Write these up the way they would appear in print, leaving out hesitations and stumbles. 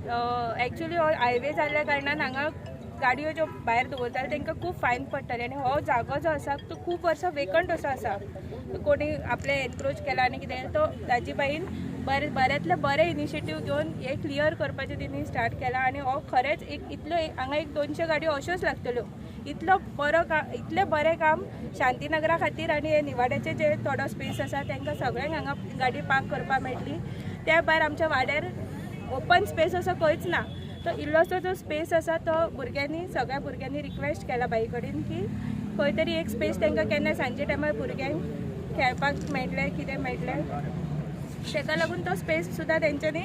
Actually हो highway जाल्ल्या कारणान हांगा गाडयो ज्यो भायर दवरताले तांकां खूब फायन पडटाले आनी हो जागो जो आसा तो खूब वर्सां वेकंट असो आसा. कोणी आपले एनक्रोच केला आनी कितें तो दाजीबाईन बऱ्यांतले बरे इनिशिएटीव घेवन हे क्लियर करपाचें तेणी स्टार्ट केला आनी हो खरेंच इतलो हांगा 200 गाडयो अश्योच लागतल्यो. इतलें बरें काम शांतीनगरा खातीर आनी हे निवाड्याचे जे थोडो स्पेस आसा तांकां सगळ्यांक हांगा गाडी पार्क करपाक मेळटली. त्या भायर आमच्या वाड्यार ओपन स्पेस असो खंयच ना. तो इल्लोसो जो स्पेस आसा तो सगळ्या भुरग्यांनी रिक्वेस्ट केला बाई कडेन की खंय तरी एक स्पेस तांकां केन्ना सांजे टायमार भुरग्यांक खेळपाक मेळटलें कितें मेळटलें ताका लागून तो स्पेस सुद्दां तेंच्यांनी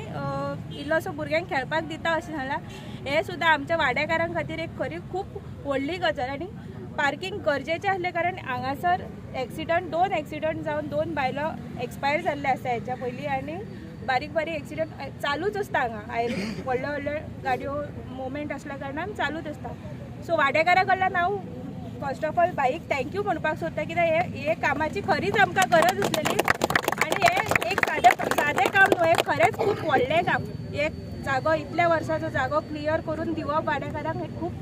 इल्लोसो भुरग्यांक खेळपाक दिता अशें सांगलां. हें सुद्दां आमच्या वाड्याकारां खातीर एक खरी खूब व्हडली गजाल आनी पार्किंग गरजेचें आसले कारण हांगासर 2 एक्सिडंट जावन 2 बायलो एक्सपायर जाल्ले आसा हेच्या पयलीं आनी बारीक एक्सिडंट चालूच आसता हांगा. व्हडल्यो गाडयो मुवमेंट असल्या कारणान चालूच आसता. सो वाडेकारा कडल्यान हांव first of all bike thank you म्हणपाक सोदता कित्याक हे कामाची खरीच आमकां गरज आसलेली आनी हे एक सादें काम न्हू, हे खरेंच खूब व्हडलें काम. एक जागो इतल्या वर्साचो जागो क्लियर करून दिवप वाडेकारांक हे खूब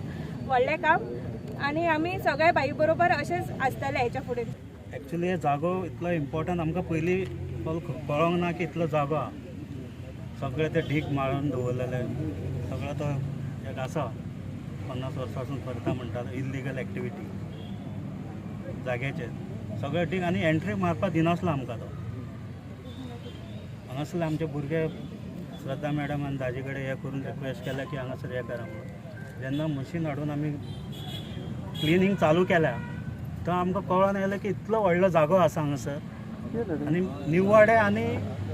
व्हडलें काम आनी आमी सगळे बाई बरोबर अशेंच आसतले हेच्या फुडें. एक्चुअली हे जागो इतलो इम्पॉर्टंट आमकां पयलीं कळोंक ना की इतलो जागो आहा. सगळे ते ढीक मारून दवरलेले सगळो तो एक आसा 50 वर्सांसून करता म्हणटा इल्लिगल एक्टिविटी जाग्याचेर सगळे ढीक आनी एंट्री मारपाक दिनासलो आमकां तो. हांगासरले आमचे भुरगे श्रद्धा मॅडम आनी दाजी कडेन हे करून रिक्वेस्ट केल्या की हांगासर हे करा म्हणून. जेन्ना मशीन हाडून आमी क्लिनिंग चालू केल्या तो आमकां कळोन येयलें की इतलो व्हडलो जागो आसा हांगासर आनी निवाडे आनी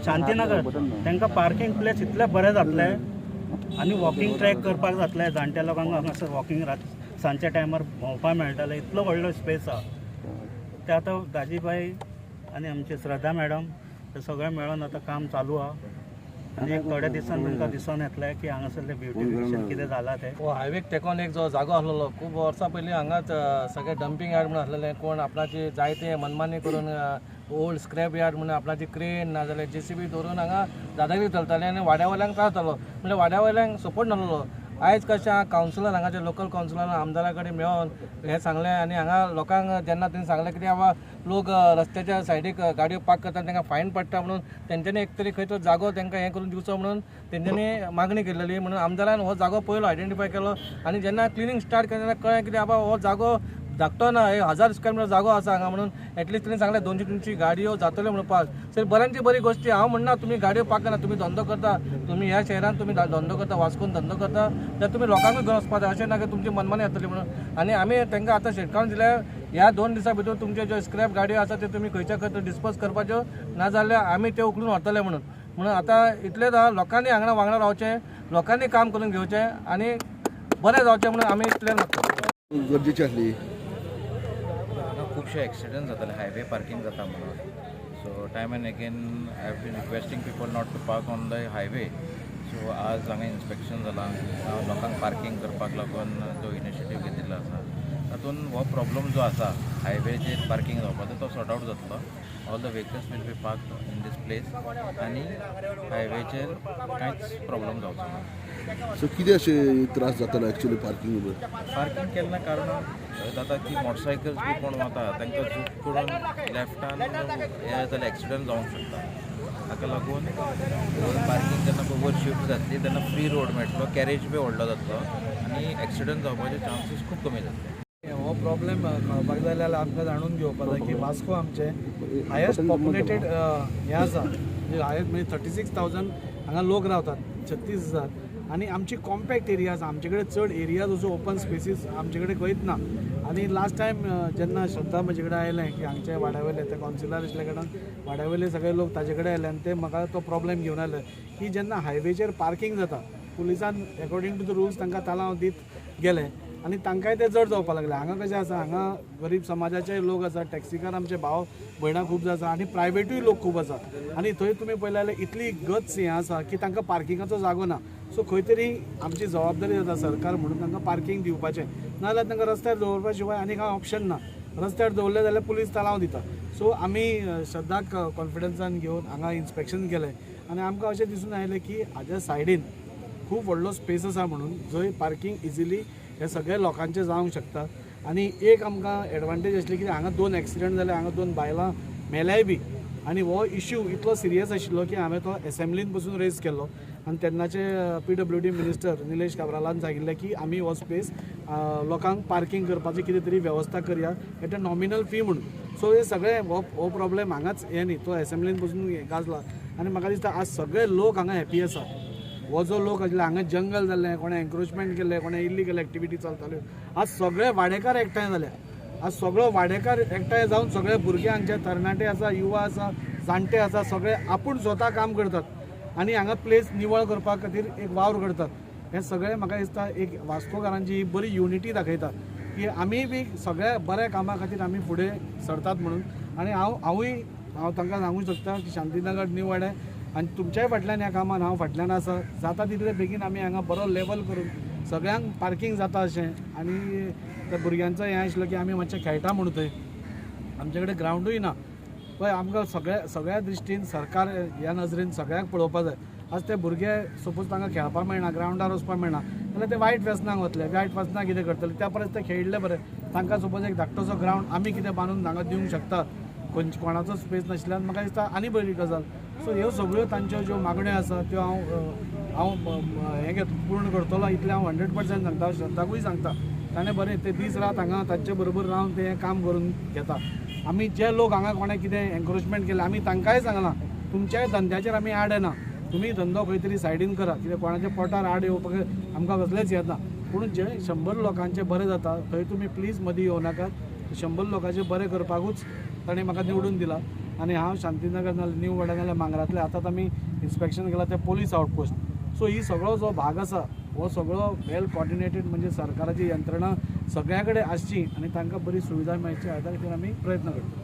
शांतीनगर तांकां पार्किंग प्लेस इतले बरें जातले आनी वॉकिंग ट्रॅक करपाक जातले. जाणट्या लोकांक हांगासर वॉकिंग सांजच्या टायमार भोंवपाक मेळटलें. इतलो व्हडलो स्पेस आहा ते आतां दाजीबाई आनी आमचे श्रद्धा मॅडम ते सगळे मेळोन आतां काम चालू आहा आनी एक थोड्या दिसान तुमकां दिसून येतलें की हांगासरलें ब्युटिफिकेशन कितें जालां तें. हो हायवेक तेकोन एक जो जागो आसलेलो खूब वर्सां पयलीं हांगाच सगळे डंपिंग यार्ड म्हणून आसलेलें. कोण आपणाची जायते मनमानी करून ओल्ड स्क्रॅप यार्ड म्हणून आपणाची क्रेन नाजाल्यार JCB दवरून हांगा दादागिरी चलताले आनी वाड्यावयल्यांक त्रास जालो. म्हणजे वाड्यावयल्यांक सपोर्ट नासलो. आयज कशें आहा कावन्सिलर हांगाचे लोकल कावन्सिलरान आमदारा कडेन मेळोन हें सांगलें आनी हांगा लोकांक जेन्ना तेणी सांगलें कितें बाबा लोक रस्त्याच्या सायडीक गाडयो पार्क करता तांकां फायन पडटा म्हणून तेंच्यांनी एक तरी खंय तो जागो तांकां हें करून दिवचो म्हणून तेंच्यांनी मागणी केल्ली. म्हणून आमदारान हो जागो पयलो आयडेंटिफाय केलो आनी जेन्ना क्लिनिंग स्टार्ट केलें तेन्ना कळ्ळें कितें बाबा हो जागो धाकटो ना, 1000 स्क्वेअर मिटर जागो आसा हांगा म्हणून एटलिस्ट तेणी सांगलें 200-300 गाडयो जातल्यो म्हणून पास. सर बऱ्यांची बरी गोश्टी. हांव म्हणना तुमी गाडयो पार्क करना, तुमी धंदो करता, तुमी ह्या शहरान तुमी धंदो करता, वास्कोन धंदो करता जाल्यार तुमी लोकांकूय घेवन वचपा जाय. अशें ना की तुमची मनमानी जातली म्हणून. आनी आमी तांकां आतां शिटकावन दिल्या ह्या 2 दिसां भितर तुमच्यो ज्यो स्क्रॅप गाडयो आसा त्यो तुमी खंयच्या खंय डिस्पोज करपाच्यो ना जाल्यार आमी त्यो उखलून व्हरतले म्हणून आतां इतलेंच आहा. लोकांनी हांगा वांगडा रावचें, लोकांनी काम करून घेवचें आनी बरें जावचें म्हणून आमी इतलें मागता. गरजेची आसली खुबशे एक्सिडंट जाताले हायवे पार्किंग जाता म्हणून. So time and again I have been requesting people not to park on the highway. So आज हांगा इन्स्पेक्शन जालां. लोकांक पार्किंग करपाक लागून जो इनिशिएटीव घेतिल्लो आसा तातूंत हो प्रॉब्लम जो आसा हायवेचेर पार्किंग जावपाचो तो सॉर्ट आवट जातलो. All the vehicles will be parked in this place आनी हायवेचेर कांयच प्रॉब्लम जावचो ना. सो कितें अशें त्रास जातालो एक्चुअली पार्किंग केल्ल्या कारणान जाता की मोटरसायकल्स बी कोण वता तांकां झूक करून लेफ्टान हे जाल्यार एक्सिडंट जावंक शकता. ताका लागून पार्किंग जेन्ना ओवर शिफ्ट जातली तेन्ना फ्री रोड मेळटलो, कॅरेज बी व्हडलो जातलो आनी एक्सिडंट जावपाचे चान्सीस खूब कमी जातले. हो प्रॉब्लेम कळपाक जाय जाल्यार आमकां जाणून घेवपाक जाय की वास्को आमचे हायस्ट पॉप्युलेटेड हें आसा. म्हणजे हायस्ट म्हणजे 36,000 हांगा लोक रावतात, 36,000 आनी आमची कॉम्पॅक्ट एरिया आसा. आमचे कडेन चड एरियाज असो ओपन स्पेसीस आमचे कडेन खंयच ना. आनी लास्ट टायम जेन्ना श्रद्धा म्हजे कडेन आयलें की हांगचे वाड्यावयले ते कावन्सिलर आसल्या कारणान वाड्यावयले सगळे लोक ताजे कडेन आयले आनी ते म्हाका तो प्रॉब्लेम घेवन आयले की जेन्ना हायवेचेर पार्किंग जाता पुलिसान एकॉर्डिंग टू द रुल्स तांकां तालांव दीत गेले आनी तांकांय ते जड जावपाक लागले. हांगा कशें आसा हांगा गरीब समाजाचे लोक आसा, टॅक्सीकार आमचे भाव भयणां खूब आसा आनी प्रायवेटूय लोक खूब आसा आनी थंय तुमी पळयलें जाल्यार इतली गच हें आसा की तांकां पार्किंगाचो जागो ना. सो खंय तरी आमची जबाबदारी जाता सरकार म्हणून तांकां पार्किंग दिवपाचें, नाजाल्यार तांकां रस्त्यार दवरपा शिवाय आनी कांय ऑप्शन ना. रस्त्यार दवरले जाल्यार पुलीस तालांव दिता. सो आमी श्रद्धाक कॉन्फिडन्सान घेवन हांगा इन्स्पेक्शन केलें आनी आमकां अशें दिसून आयलें की हाज्या सायडीन खूब व्हडलो स्पेस आसा म्हणून जंय पार्किंग इजिली हे सगळे लोकांचे जावंक शकता. आनी एक आमकां एडवांटेज आसली की हांगा 2 एक्सिडंट जाले, हांगा 2 बायलां मेल्याय बी. आनी हो इश्यू इतलो सिरियस आशिल्लो की हांवें तो एसेंब्लीन पसून रेज केल्लो आनी तेन्नाचे PWD मिनिस्टर निलेश काब्रालान सांगिल्लें की आमी हो स्पेस लोकांक पार्किंग करपाची कितें तरी वेवस्था करया एट अ नॉमिनल फी म्हणून. सो हे सगळे हो प्रॉब्लेम हांगाच हे न्ही, तो एसेंब्लीन पसून गाजला. आनी म्हाका दिसता आज सगळे लोक हांगा हॅपी आसा. हो जो लोक आशिल्लो हांगा जंगल जाल्लें, कोणें एन्क्रोचमेंट केल्लें, कोणें इल्लिगल एक्टिविटी चलताल्यो, आज सगळे वाडेकार एकठांय जाल्या. आज सगळो वाडेकार एकठांय जावन सगळे भुरगे हांगचे तरणाटे आसा, युवा आसा, जाणटे आसा, सगळे आपूण स्वता काम करतात आनी हांगा प्लेस निवळ करपा खातीर एक वावर करतात. हे सगळे म्हाका दिसता एक वास्कोकारांची ही बरी युनिटी दाखयता की आमी बी सगळ्या बऱ्या कामा खातीर आमी फुडें सरतात म्हणून. आनी हांव तांकां सांगूंक शकता की शांतीनगर न्यू वाडे आनी तुमच्याय फाटल्यान ह्या कामान हांव फाटल्यान आसा. जाता तितले बेगीन आमी हांगा बरो लेवल करून सगळ्यांक पार्किंग जाता अशें. आनी त्या भुरग्यांचो हें आशिल्लो की आमी मातशें खेळटा म्हणून थंय आमचे कडेन ग्रावंडूय ना पळय. आमकां सगळ्या दृश्टीन सरकार ह्या नजरेन सगळ्यांक पळोवपा जाय. आज ते भुरगे सपोज तांकां खेळपाक मेळना, ग्रावंडार वचपाक मेळना जाल्यार ते वायट व्यसनाक वतले. वायट व्यसनाक कितें करतले, त्या परस ते खेळिल्ले बरें. तांकां सपोज एक धाकटोसो ग्रावंड आमी कितें बांदून हांगा दिवंक शकता कोणाचो स्पेस नाशिल्ल्यान म्हाका दिसता आनी बरी गजाल. सो ह्यो सगळ्यो तांच्यो ज्यो मागण्यो आसा त्यो हांव पूर्ण करतलो इतलें हांव 100% सांगता. श्रद्धाकूय सांगता, ताणें बरें ते दीस रात हांगा तांचे बरोबर रावन ते काम करून घेता. आमी जे लोक हांगा कोणें कितें एन्क्रोचमेंट केलें आमी तांकांय सांगलां तुमच्याय धंद्याचेर आमी आड येना, तुमी धंदो खंय तरी सायडीन करा. कित्याक कोणाच्या पोटार आड येवपाक आमकां कसलेंच येना. पूण जे 100 लोकांचें बरें जाता थंय तुमी प्लीज मदीं येवं नाकात. 100 लोकांचें बरें करपाकूच ताणें म्हाका निवडून दिला. आनी हांव शांतीनगर नाल्यार न्यू वाड्या नाल्यार मांगरांतले आतां आमी इन्स्पेक्शन केलां ते पोलीस आउटपोस्ट. सो ही सगळो जो भाग आसा हो सगळो वेल कॉर्डिनेटेड म्हणजे सरकाराची यंत्रणा सगळ्या कडेन आसची आनी तांकां बरी सुविधा मेळची हाच्या खातीर आमी प्रयत्न करता.